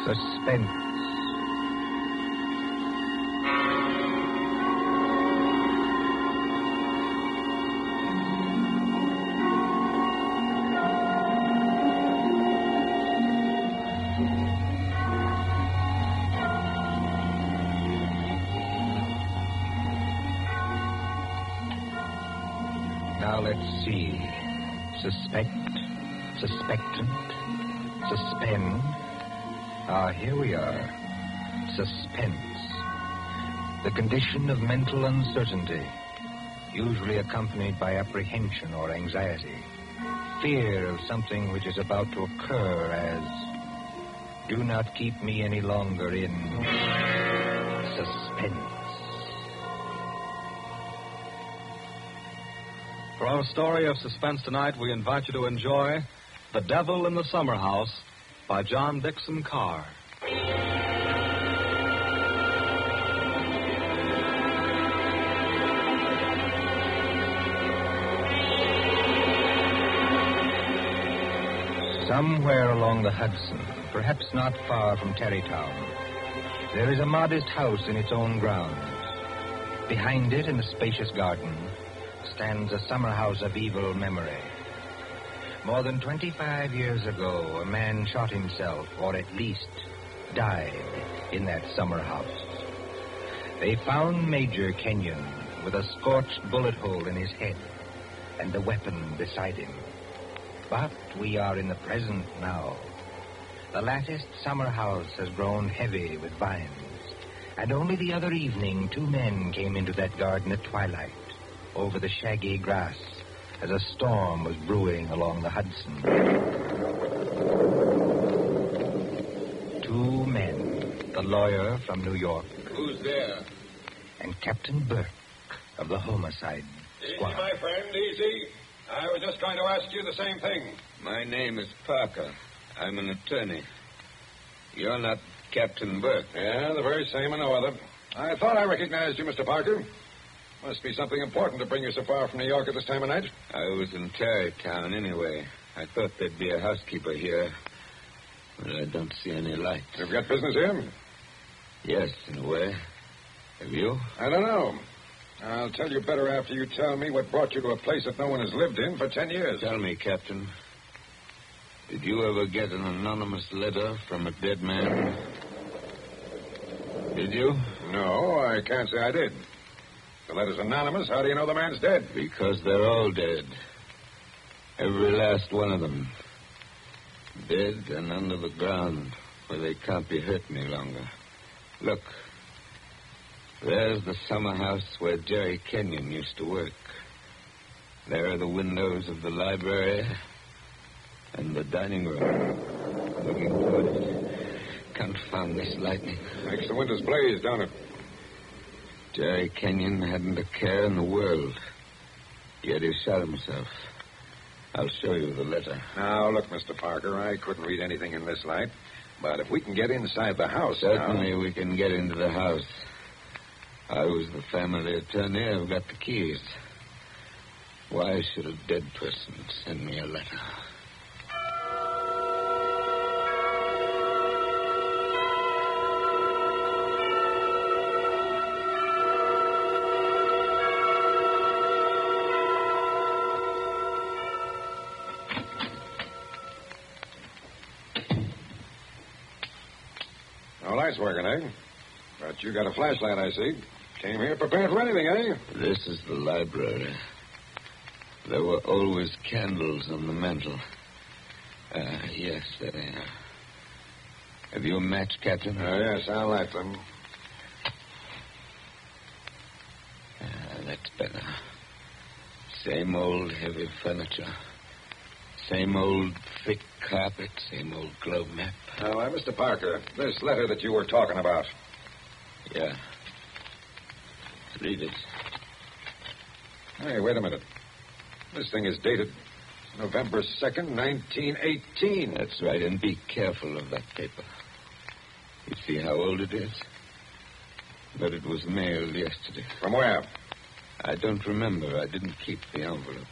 Suspense. Now let's see. Suspect, suspectant, suspend. Here we are. Suspense. The condition of mental uncertainty, usually accompanied by apprehension or anxiety. Fear of something which is about to occur as, do not keep me any longer in suspense. For our story of suspense tonight, we invite you to enjoy The Devil in the Summer House by John Dixon Carr. Somewhere along the Hudson, perhaps not far from Tarrytown, there is a modest house in its own grounds. Behind it, in a spacious garden, stands a summer house of evil memory. More than 25 years ago, a man shot himself, or at least died, in that summer house. They found Major Kenyon with a scorched bullet hole in his head and the weapon beside him. But we are in the present now. The latticed summer house has grown heavy with vines, and only the other evening 2 men came into that garden at twilight, over the shaggy grass, as a storm was brewing along the Hudson. 2 men, the lawyer from New York. Who's there? And Captain Burke of the homicide squad. Easy, my friend, easy. I was just going to ask you the same thing. My name is Parker. I'm an attorney. You're not Captain Burke. Yeah, the very same and no other. I thought I recognized you, Mr. Parker. Must be something important to bring you so far from New York at this time of night. I was in Tarrytown anyway. I thought there'd be a housekeeper here, but I don't see any light. You've got business here? Yes, in a way. Have you? I don't know. I'll tell you better after you tell me what brought you to a place that no one has lived in for 10 years. Tell me, Captain. Did you ever get an anonymous letter from a dead man? Did you? No, I can't say I did. The letter's anonymous. How do you know the man's dead? Because they're all dead. Every last one of them. Dead and under the ground, where they can't be hurt any longer. Look. There's the summer house where Jerry Kenyon used to work. There are the windows of the library and the dining room. Looking toward it. Confound this lightning. Makes the windows blaze, don't it? Jerry Kenyon hadn't a care in the world. Yet he shot himself. I'll show you the letter. Now, look, Mr. Parker, I couldn't read anything in this light. But if we can get inside the house Certainly we can get into the house. I was the family attorney. I've got the keys. Why should a dead person send me a letter? No lights working, eh? But you got a flashlight, I see. Came here prepared for anything, eh? This is the library. There were always candles on the mantel. Yes, there they are. Have you a match, Captain? Yes, I'll light them. That's better. Same old heavy furniture. Same old thick carpet. Same old globe map. Now, Mr. Parker, this letter that you were talking about. Yeah. Read it. Hey, wait a minute. This thing is dated November 2nd, 1918. That's right, and be careful of that paper. You see how old it is? But it was mailed yesterday. From where? I don't remember. I didn't keep the envelope.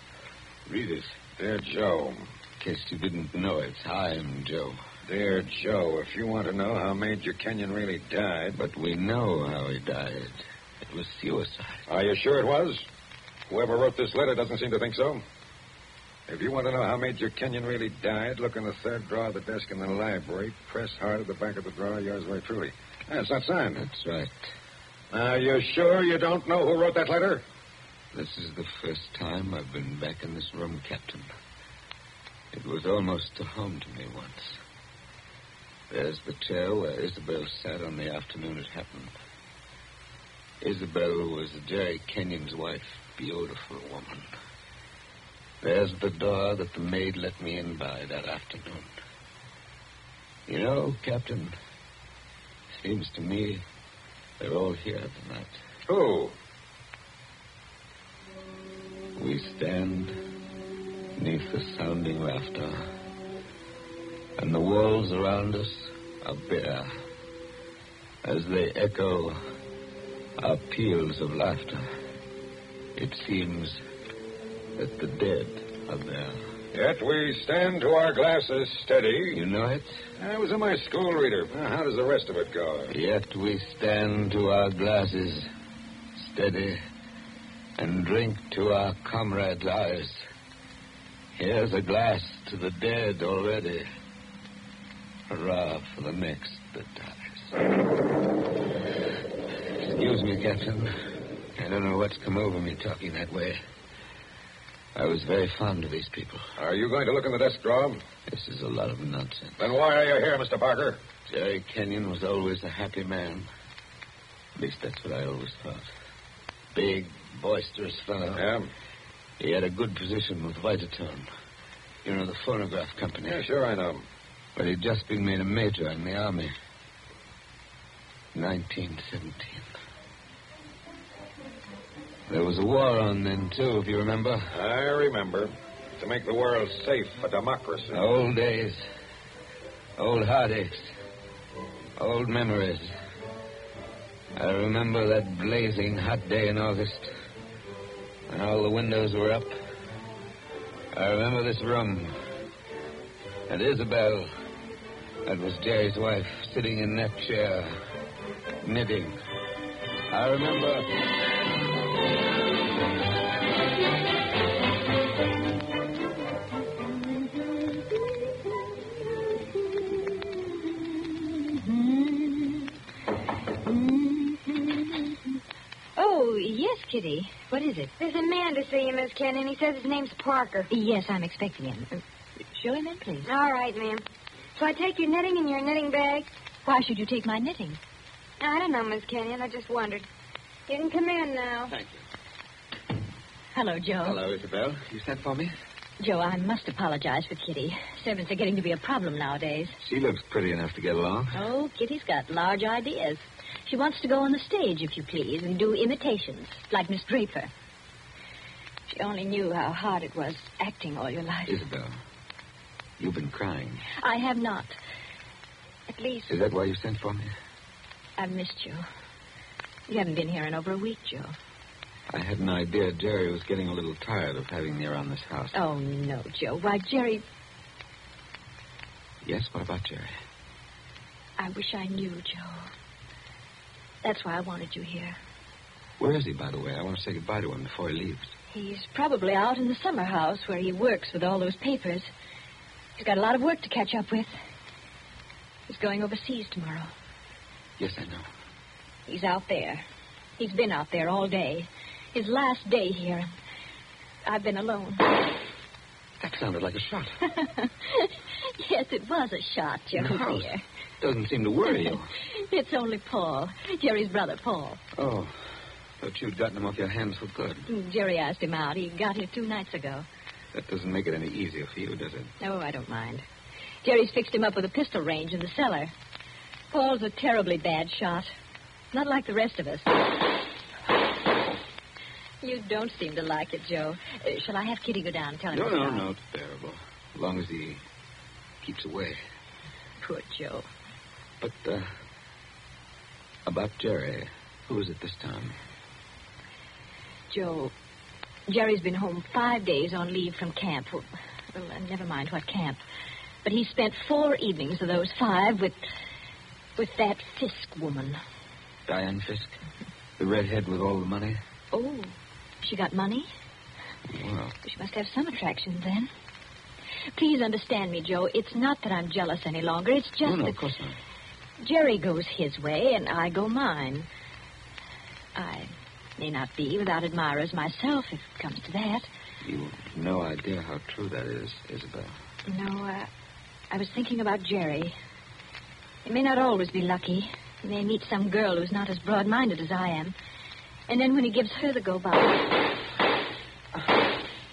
Read it. Dear Joe. In case you didn't know it, I'm Joe. Dear Joe, if you want to know how Major Kenyon really died... But we know how he died. It was suicide. Are you sure it was? Whoever wrote this letter doesn't seem to think so. If you want to know how Major Kenyon really died, look in the third drawer of the desk in the library. Press hard at the back of the drawer. Yours very truly. It's not signed. That's right. Now, you sure you don't know who wrote that letter? This is the first time I've been back in this room, Captain. It was almost a home to me once. There's the chair where Isabel sat on the afternoon it happened. Isabel was Jerry Kenyon's wife. Beautiful woman. There's the door that the maid let me in by that afternoon. You know, Captain, seems to me they're all here tonight. Who? We stand beneath the sounding rafter, and the walls around us are bare as they echo our peals of laughter. It seems that the dead are there. Yet we stand to our glasses steady. You know it? I was in my school reader. Now, how does the rest of it go? Yet we stand to our glasses steady and drink to our comrades' eyes. Here's a glass to the dead already. Hurrah for the next that dies. Excuse me, Captain. I don't know what's come over me talking that way. I was very fond of these people. Are you going to look in the desk drawer? This is a lot of nonsense. Then why are you here, Mr. Parker? Jerry Kenyon was always a happy man. At least that's what I always thought. Big, boisterous fellow. Yeah? He had a good position with Vitaton. You know, the phonograph company. Yeah, sure, I know. But he'd just been made a major in the Army. 1917. There was a war on then, too, if you remember. I remember. To make the world safe for democracy. Old days. Old heartaches. Old memories. I remember that blazing hot day in August when all the windows were up. I remember this room. And Isabel, that was Jerry's wife, sitting in that chair, knitting. I remember... Oh, yes, Kitty. What is it? There's a man to see you, Miss Kenyon. He says his name's Parker. Yes, I'm expecting him. Show him in, please. All right, ma'am. So I take your knitting in your knitting bag? Why should you take my knitting? I don't know, Miss Kenyon. I just wondered. You can come in now. Thank you. Hello, Joe. Hello, Isabel. You sent for me? Joe, I must apologize for Kitty. Servants are getting to be a problem nowadays. She looks pretty enough to get along. Oh, Kitty's got large ideas. She wants to go on the stage, if you please, and do imitations, like Miss Draper. She only knew how hard it was acting all your life. Isabel, you've been crying. I have not. At least... Is that why you sent for me? I've missed you. You haven't been here in over a week, Joe. I had an idea Jerry was getting a little tired of having me around this house. Oh, no, Joe. Why, Jerry... Yes, what about Jerry? I wish I knew, Joe. That's why I wanted you here. Where is he, by the way? I want to say goodbye to him before he leaves. He's probably out in the summer house where he works with all those papers. He's got a lot of work to catch up with. He's going overseas tomorrow. Yes, I know. He's out there. He's been out there all day. His last day here. I've been alone. That sounded like a shot. Yes, it was a shot, Joe, No, dear. doesn't seem to worry you. It's only Paul, Jerry's brother, Paul. Oh, thought you'd gotten him off your hands for good. Jerry asked him out. He got here 2 nights ago. That doesn't make it any easier for you, does it? Oh, I don't mind. Jerry's fixed him up with a pistol range in the cellar. Paul's a terribly bad shot. Not like the rest of us. You don't seem to like it, Joe. Shall I have Kitty go down and tell him? No, it's bearable. As long as he keeps away. Poor Joe. But, about Jerry, who is it this time? Joe, Jerry's been home 5 days on leave from camp. Well, never mind what camp. But he spent 4 evenings of those 5 with that Fisk woman. Diane Fisk? The redhead with all the money? Oh, she got money? Well, She must have some attraction then. Please understand me, Joe. It's not that I'm jealous any longer. It's just no, that of course not. Jerry goes his way and I go mine. I may not be without admirers myself, if it comes to that. You've no idea how true that is, Isabel. No, I was thinking about Jerry. He may not always be lucky. He may meet some girl who's not as broad-minded as I am. And then when he gives her the go-by...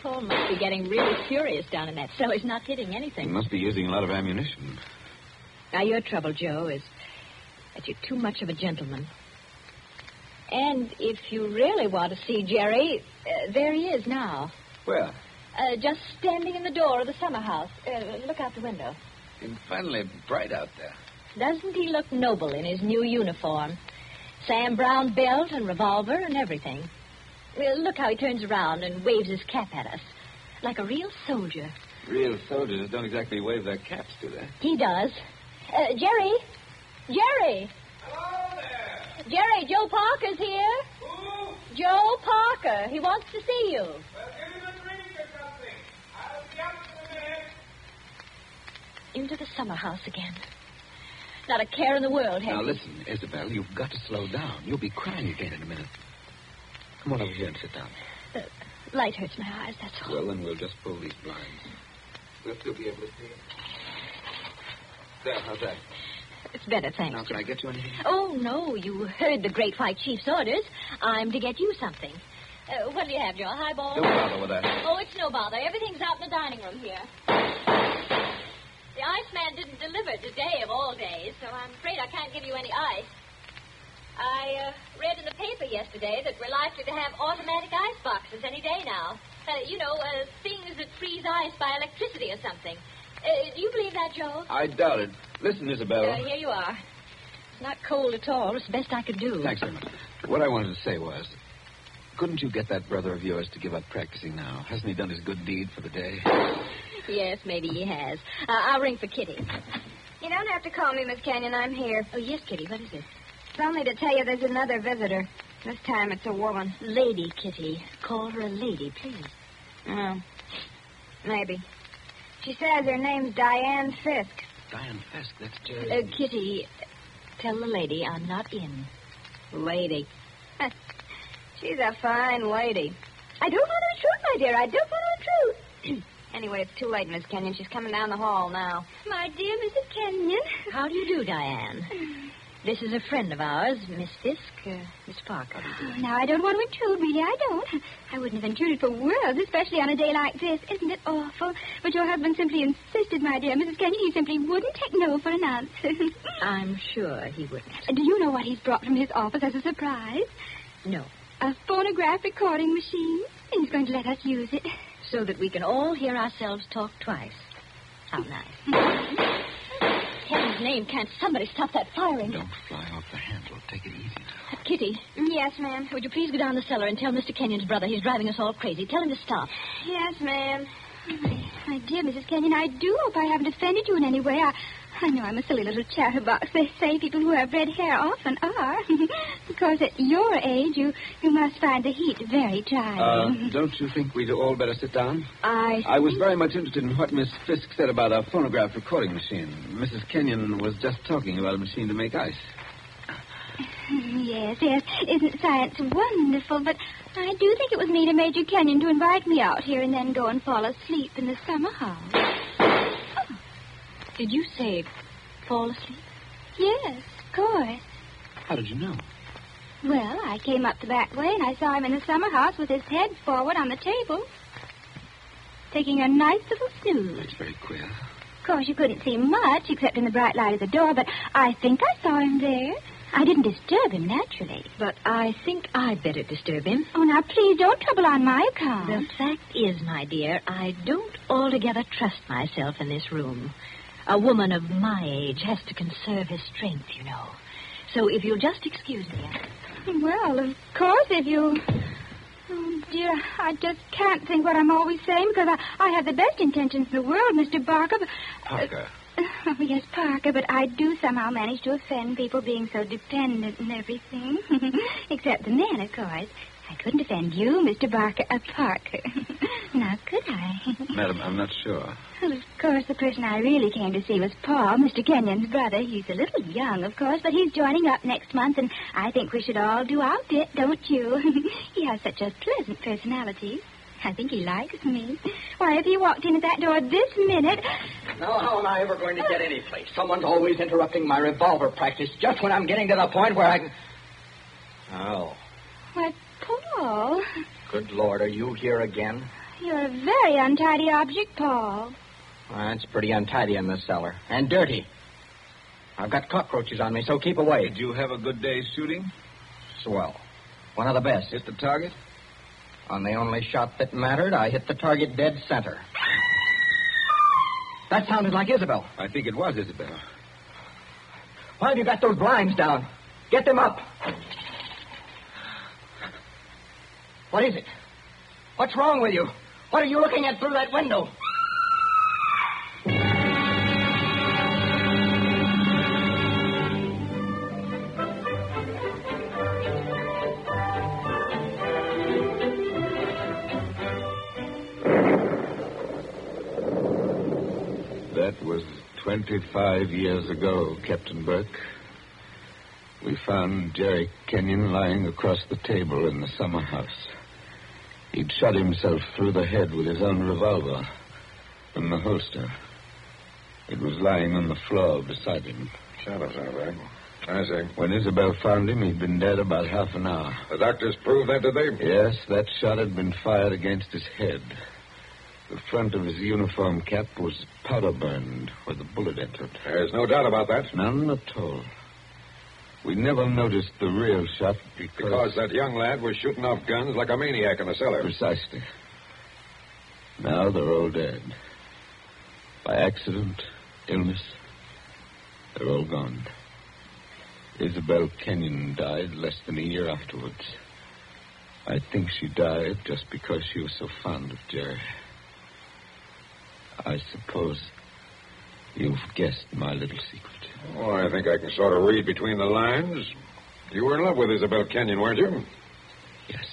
Paul must be getting really furious down in that cell. He's not hitting He anything. must be using a lot of ammunition. Now, your trouble, Joe, is that you're too much of a gentleman. And if you really want to see Jerry, there he is now. Where? Just standing in the door of the summer house. Look out the window. It's finally bright out there. Doesn't he look noble in his new uniform? Sam Brown belt and revolver and everything. Look how he turns around and waves his cap at us. Like a real soldier. Real soldiers don't exactly wave their caps, do they? He does. Jerry? Jerry! Hello there. Jerry, Joe Parker's here. Who? Joe Parker. He wants to see you. Well, give him a drink or something. I'll be up in a minute. Into the summer house again. Not a care in the world, Now, Henry. listen, Isabel, you've got to slow down. You'll be crying again in a minute. Come on over here and sit down. Light hurts my eyes, that's all. Well, then we'll just pull these blinds. We'll still be able to see it. There, how's that? It's better, thanks. Now, can I get you anything? Oh, no, you heard the Great White Chief's orders. I'm to get you something. What do you have, Joe? A highball? Don't bother with that. Oh, it's no bother. Everything's out in the dining room here. The Iceman didn't deliver today of all days, so I'm afraid I can't give you any ice. I read in the paper yesterday that we're likely to have automatic ice boxes any day now. Things that freeze ice by electricity or something. Do you believe that, Joe? I doubt it. Listen, Isabel. Here you are. It's not cold at all. It's the best I could do. Thanks very much. What I wanted to say was, couldn't you get that brother of yours to give up practicing now? Hasn't he done his good deed for the day? Yes, maybe he has. I'll ring for Kitty. You don't have to call me, Miss Canyon. I'm here. Oh, yes, Kitty. What is it? It's only to tell you there's another visitor. This time it's a woman. Lady Kitty. Call her a lady, please. Oh, maybe. She says her name's Diane Fisk. Diane Fisk, that's Jerry. Kitty, tell the lady I'm not in. Lady. She's a fine lady. I don't want to intrude, my dear. I don't want to intrude. Anyway, it's too late, Miss Kenyon. She's coming down the hall now. My dear Mrs. Kenyon. How do you do, Diane? This is a friend of ours, Miss Fisk, Miss Parker. Now, I don't want to intrude, really. I don't. I wouldn't have intruded for worlds, especially on a day like this. Isn't it awful? But your husband simply insisted, my dear Mrs. Kenyon. He simply wouldn't take no for an answer. I'm sure he wouldn't. Do you know what he's brought from his office as a surprise? No. A phonograph recording machine. And he's going to let us use it. So that we can all hear ourselves talk twice. How nice. Heaven's name, can't somebody stop that firing? Don't fly off the handle. Take it easy now. Kitty. Yes, ma'am. Would you please go down the cellar and tell Mr. Kenyon's brother he's driving us all crazy. Tell him to stop. Yes, ma'am. My dear Mrs. Kenyon, I do hope I haven't offended you in any way. I know I'm a silly little chatterbox. They say people who have red hair often are. Because at your age, you must find the heat very trying. Don't you think we'd all better sit down? I was very much interested in what Miss Fisk said about a phonograph recording machine. Mrs. Kenyon was just talking about a machine to make ice. Yes. Isn't science wonderful? But I do think it was mean of Major Kenyon to invite me out here and then go and fall asleep in the summer house. Oh. Did you say fall asleep? Yes, of course. How did you know? Well, I came up the back way and I saw him in the summer house with his head forward on the table, taking a nice little snooze. That's very queer. Of course, you couldn't see much except in the bright light of the door, but I think I saw him there. I didn't disturb him, naturally. But I think I'd better disturb him. Oh, now, please don't trouble on my account. The fact is, my dear, I don't altogether trust myself in this room. A woman of my age has to conserve her strength, you know. So if you'll just excuse me. Well, of course, if you... Oh, dear, I just can't think what I'm always saying because I have the best intentions in the world, Mr. Barker. But, Parker. Oh, yes, Parker, but I do somehow manage to offend people being so dependent and everything. Except the men, of course. I couldn't offend you, Mr. Parker. Now, could I? Madam, I'm not sure. Well, of course, the person I really came to see was Paul, Mr. Kenyon's brother. He's a little young, of course, but he's joining up next month, and I think we should all do our bit, don't you? He has such a pleasant personality. I think he likes me. Why, if he walked in at that door this minute... Now, how am I ever going to get any place? Someone's always interrupting my revolver practice just when I'm getting to the point where I can... Oh. Why, Paul... Good Lord, are you here again? You're a very untidy object, Paul. Well, it's pretty untidy in this cellar. And dirty. I've got cockroaches on me, so keep away. Did you have a good day's shooting? Swell. One of the best. Hit the target? On the only shot that mattered, I hit the target dead center. That sounded like Isabel. I think it was Isabel. Why have you got those blinds down? Get them up. What is it? What's wrong with you? What are you looking at through that window? That was 25 years ago, Captain Burke. We found Jerry Kenyon lying across the table in the summer house. He'd shot himself through the head with his own revolver from the holster. It was lying on the floor beside him. Shadows, all right. I see. When Isabel found him, he'd been dead about half an hour. The doctors proved that, did they? Yes, that shot had been fired against his head. The front of his uniform cap was powder burned where the bullet entered. There's no doubt about that. None at all. We never noticed the real shot Because that young lad was shooting off guns like a maniac in the cellar. Precisely. Now they're all dead. By accident, illness, they're all gone. Isabel Kenyon died less than a year afterwards. I think she died just because she was so fond of Jerry. I suppose you've guessed my little secret. Oh, I think I can sort of read between the lines. You were in love with Isabel Kenyon, weren't you? Yes.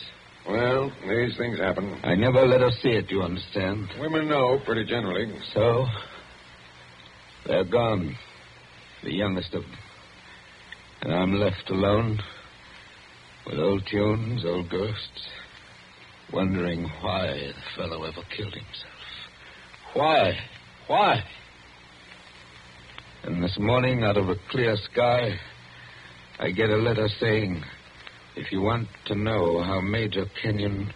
Well, these things happen. I never let her see it, you understand? Women know, pretty generally. So, they're gone. The youngest of them. And I'm left alone with old tunes, old ghosts, wondering why the fellow ever killed himself. Why? Why? And this morning, out of a clear sky, I get a letter saying, if you want to know how Major Kenyon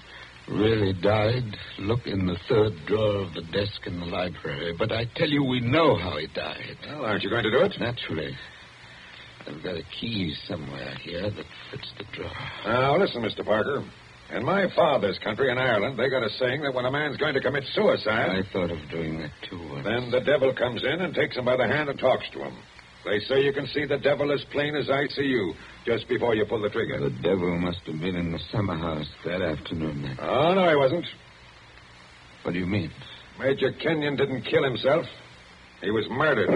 really died, look in the third drawer of the desk in the library. But I tell you, we know how he died. Well, aren't you going to do it? Naturally. I've got a key somewhere here that fits the drawer. Now, listen, Mr. Parker. In my father's country, in Ireland, they got a saying that when a man's going to commit suicide... I thought of doing that, too. Then the devil comes in and takes him by the hand and talks to him. They say you can see the devil as plain as I see you, just before you pull the trigger. The devil must have been in the summer house that afternoon, then. Oh, no, he wasn't. What do you mean? Major Kenyon didn't kill himself. He was murdered.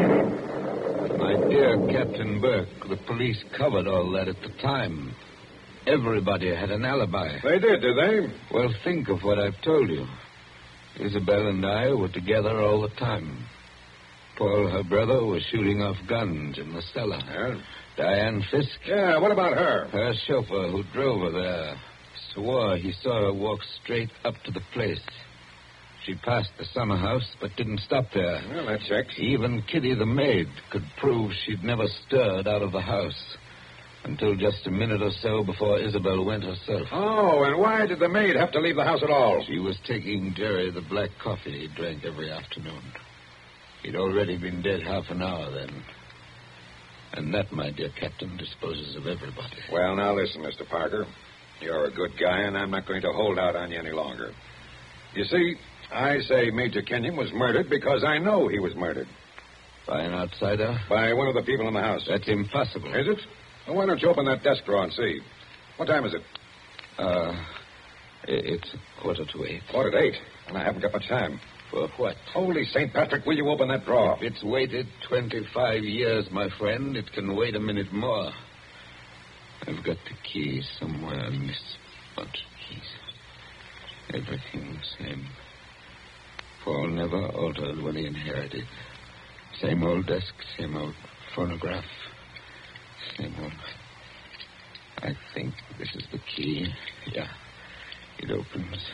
My dear Captain Burke, the police covered all that at the time. Everybody had an alibi. They did they? Well, think of what I've told you. Isabel and I were together all the time. Paul, her brother, was shooting off guns in the cellar. Yeah? Diane Fisk. Yeah, what about her? Her chauffeur who drove her there swore he saw her walk straight up to the place. She passed the summer house, but didn't stop there. Well, that checks. Even Kitty the maid could prove she'd never stirred out of the house until just a minute or so before Isabel went herself. Oh, and why did the maid have to leave the house at all? She was taking Jerry the black coffee he drank every afternoon. He'd already been dead half an hour then. And that, my dear Captain, disposes of everybody. Well, now listen, Mr. Parker. You're a good guy, and I'm not going to hold out on you any longer. You see, I say Major Kenyon was murdered because I know he was murdered. By an outsider? By one of the people in the house. That's impossible. Is it? Well, why don't you open that desk drawer and see? What time is it? It's 7:45. 8:45, and I haven't got much time. For what? Holy St. Patrick, will you open that drawer? If it's waited 25 years, my friend, it can wait a minute more. I've got the key somewhere in this bunch of keys. Everything the same. Paul never altered what he inherited. Same old desk, same old phonograph, same old... I think this is the key. Yeah, it opens.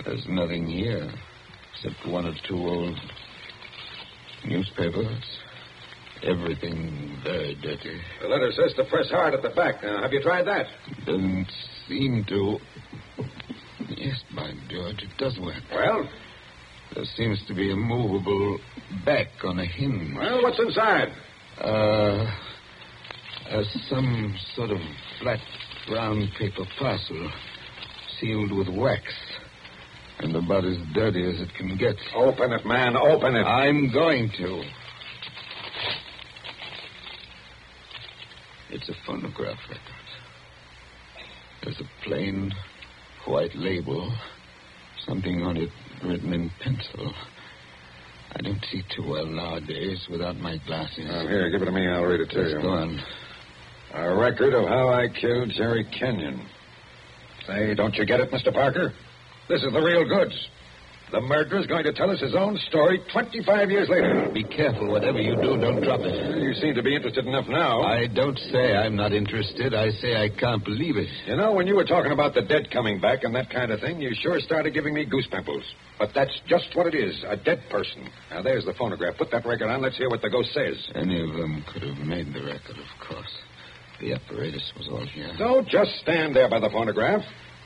There's nothing here except 1 or 2 old newspapers. Everything very dirty. The letter says to press hard at the back. Now, have you tried that? Doesn't seem to. Yes, by George, it does work. Well? There seems to be a movable back on a hinge. Well, what's inside? Some sort of flat brown paper parcel sealed with wax. And about as dirty as it can get. Open it, man. Open it. I'm going to. It's a phonograph record. There's a plain white label. Something on it written in pencil. I don't see too well nowadays without my glasses. Oh, here, give it to me. I'll read it to you. Go on. A record of how I killed Jerry Kenyon. Say, don't you get it, Mr. Parker? This is the real goods. The murderer's going to tell us his own story 25 years later. Be careful. Whatever you do, don't drop it. You seem to be interested enough now. I don't say I'm not interested. I say I can't believe it. You know, when you were talking about the dead coming back and that kind of thing, you sure started giving me goose pimples. But that's just what it is, a dead person. Now, there's the phonograph. Put that record on. Let's hear what the ghost says. Any of them could have made the record, of course. The apparatus was all here. Don't just stand there by the phonograph.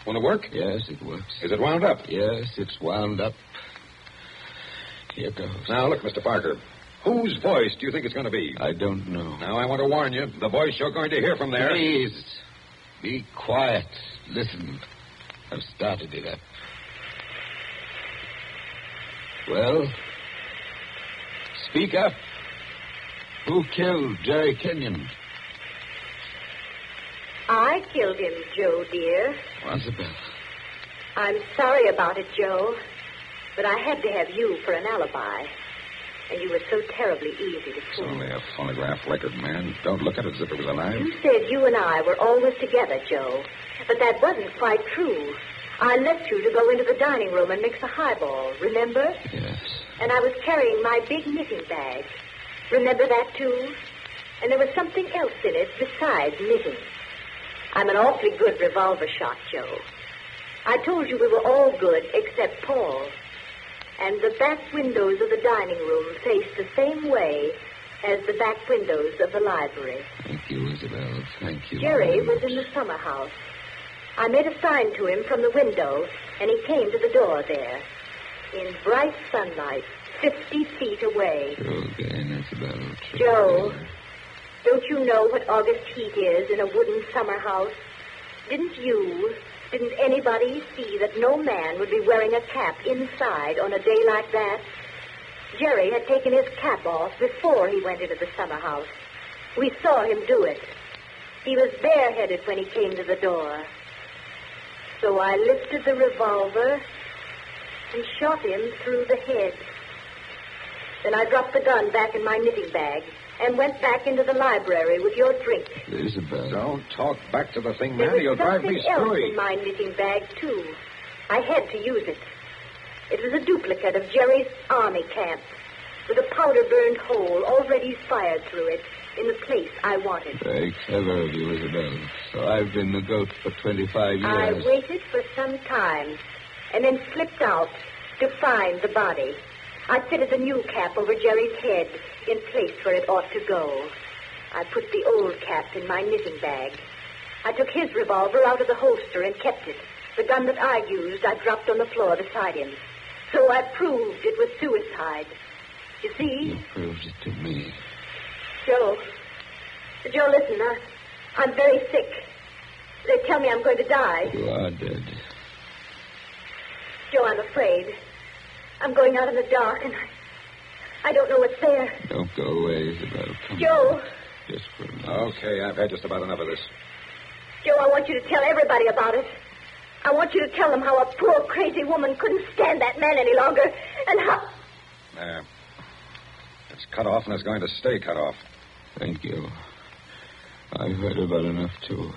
Won't it work? Yes, it works. Is it wound up? Yes, it's wound up. Here goes. Now, look, Mr. Parker. Whose voice do you think it's going to be? I don't know. Now, I want to warn you. The voice you're going to hear from there... Please, be quiet. Listen. I've started it up. Well, speak up. Who killed Jerry Kenyon? I killed him, Joe, dear. Isabel. I'm sorry about it, Joe, but I had to have you for an alibi. And you were so terribly easy to It's fool. only a phonograph record, man. Don't look at it as if it was alive. You said you and I were always together, Joe, but that wasn't quite true. I left you to go into the dining room and mix a highball, remember? Yes. And I was carrying my big knitting bag. Remember that, too? And there was something else in it besides knitting. I'm an awfully good revolver shot, Joe. I told you we were all good except Paul. And the back windows of the dining room faced the same way as the back windows of the library. Thank you, Isabel. Thank you. Jerry was in the summer house. I made a sign to him from the window, and he came to the door there. In bright sunlight, 50 feet away. True again, Isabel. True Joe, again. don't you know what August heat is in a wooden summer house? Didn't anybody see that no man would be wearing a cap inside on a day like that? Jerry had taken his cap off before he went into the summer house. We saw him do it. He was bareheaded when he came to the door. So I lifted the revolver and shot him through the head. Then I dropped the gun back in my knitting bag and went back into the library with your drink. Isabel. Don't talk back to the thing, There man. was You'll drive me something else screwy. in my knitting bag, too. I had to use it. It was a duplicate of Jerry's army camp with a powder-burned hole already fired through it in the place I wanted. Very clever of you, Isabel. So I've been the goat for 25 years. I waited for some time and then slipped out to find the body. I fitted the new cap over Jerry's head in place where it ought to go. I put the old cap in my knitting bag. I took his revolver out of the holster and kept it. The gun that I used, I dropped on the floor beside him. So I proved it was suicide. You see? You proved it to me. Joe, listen, I'm very sick. They tell me I'm going to die. You are dead. Joe, I'm afraid. I'm going out in the dark, and I don't know what's there. Don't go away, Isabel. Come Joe. on. Just for a minute. Okay, I've had just about enough of this. Joe, I want you to tell everybody about it. I want you to tell them how a poor, crazy woman couldn't stand that man any longer, and how... It's cut off, and it's going to stay cut off. Thank you. I've heard about enough, too.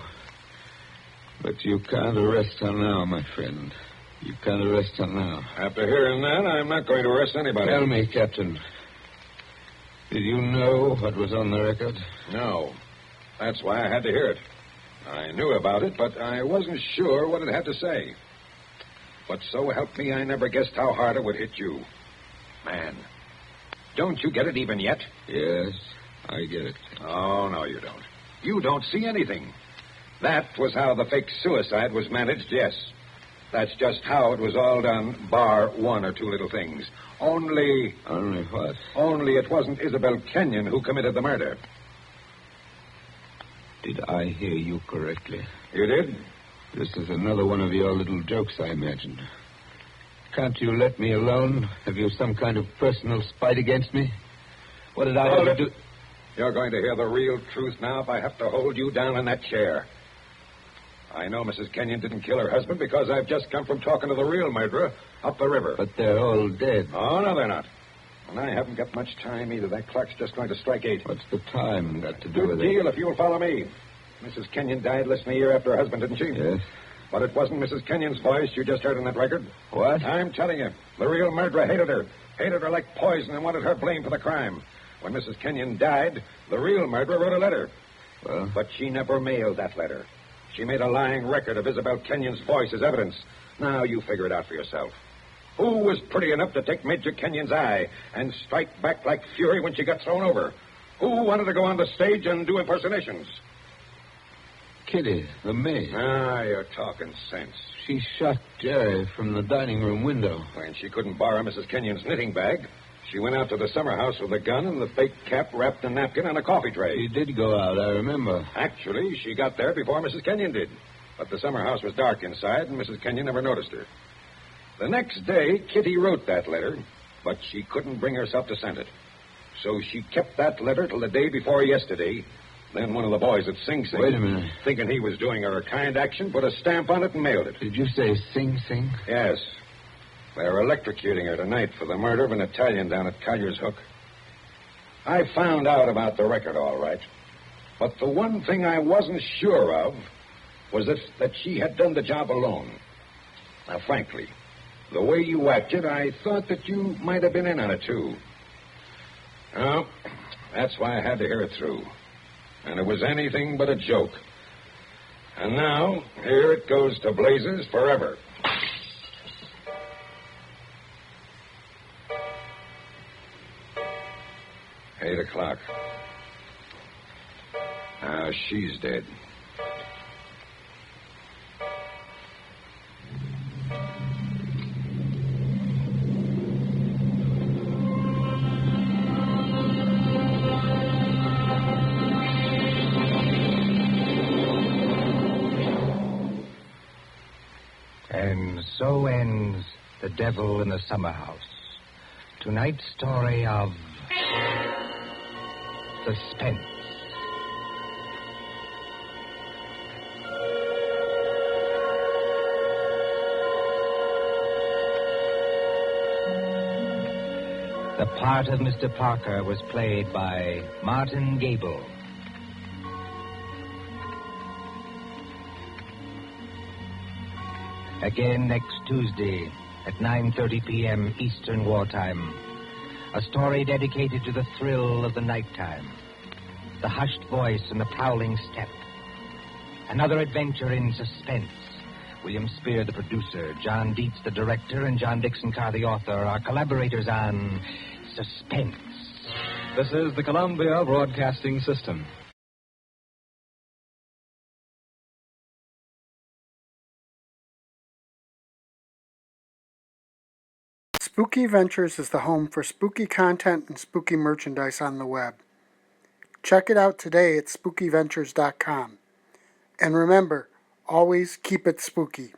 But you can't arrest her now, my friend. You can't arrest her now. After hearing that, I'm not going to arrest anybody. Tell me, Captain. Did you know what was on the record? No. That's why I had to hear it. I knew about it, but I wasn't sure what it had to say. But so help me, I never guessed how hard it would hit you. Man, don't you get it even yet? Yes, I get it. Oh, no, you don't. You don't see anything. That was how the fake suicide was managed, yes. That's just how it was all done, bar one or two little things. Only... Only what? Only it wasn't Isabel Kenyon who committed the murder. Did I hear you correctly? You did? This is another one of your little jokes, I imagined. Can't you let me alone? Have you some kind of personal spite against me? What did I ever do? You're going to hear the real truth now if I have to hold you down in that chair. I know Mrs. Kenyon didn't kill her husband because I've just come from talking to the real murderer up the river. But they're all dead. Oh, no, they're not. And I haven't got much time either. That clock's just going to strike 8. What's the time got to do with Good it? deal if you'll follow me. Mrs. Kenyon died less than a year after her husband, didn't she? Yes. But it wasn't Mrs. Kenyon's voice you just heard on that record. What? I'm telling you, the real murderer hated her. Hated her like poison and wanted her blamed for the crime. When Mrs. Kenyon died, the real murderer wrote a letter. Well? But she never mailed that letter. She made a lying record of Isabel Kenyon's voice as evidence. Now you figure it out for yourself. Who was pretty enough to take Major Kenyon's eye and strike back like fury when she got thrown over? Who wanted to go on the stage and do impersonations? Kitty, the maid. Ah, you're talking sense. She shot Jerry from the dining room window. When she couldn't borrow Mrs. Kenyon's knitting bag, she went out to the summer house with a gun and the fake cap wrapped in a napkin on a coffee tray. She did go out, I remember. Actually, she got there before Mrs. Kenyon did. But the summer house was dark inside, and Mrs. Kenyon never noticed her. The next day, Kitty wrote that letter, but she couldn't bring herself to send it. So she kept that letter till the day before yesterday. Then one of the boys at Sing Sing... Wait a minute. Thinking he was doing her a kind action, put a stamp on it and mailed it. Did you say Sing Sing? Yes. They're electrocuting her tonight for the murder of an Italian down at Collier's Hook. I found out about the record, all right. But the one thing I wasn't sure of was that she had done the job alone. Now, frankly, the way you acted, I thought that you might have been in on it, too. Well, that's why I had to hear it through. And it was anything but a joke. And now, here it goes to blazes forever. Eight o'clock. Now she's dead. And so ends The Devil in the Summer House. Tonight's story of Suspense. The part of Mr. Parker was played by Martin Gable. Again next Tuesday at 9:30 p.m. Eastern Wartime. A story dedicated to the thrill of the nighttime, the hushed voice and the prowling step. Another adventure in suspense. William Spear, the producer, John Dietz, the director, and John Dixon Carr, the author, are collaborators on Suspense. This is the Columbia Broadcasting System. Spooky Ventures is the home for spooky content and spooky merchandise on the web. Check it out today at spookyventures.com. And remember, always keep it spooky.